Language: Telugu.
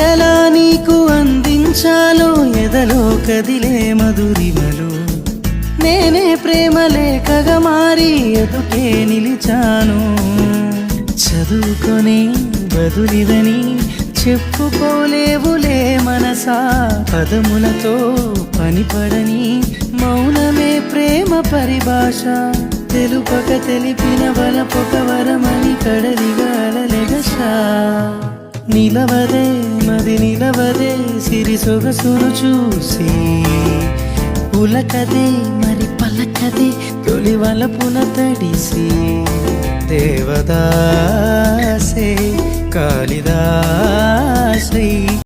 ఎలా నీకు అందించాలో ఎదలో కదిలే మధురిమలు నేనే ప్రేమ లేఖగా మారి ఎదుకే నిలిచాను చదువుకొని బదులిదని చెప్పుకోలేవులే మనసా పదములతో పనిపడని మౌనమే ప్రేమ పరిభాష తెలుపక తెలిపిన వలపొక వరమని కడలిగాలెగస నిలవదే మది నిలవదే సిరి సొగసును చూసి ఉలకదే మరి పలకదే తొలి వలపున తడిసి దేవదాసే కాళిదాసై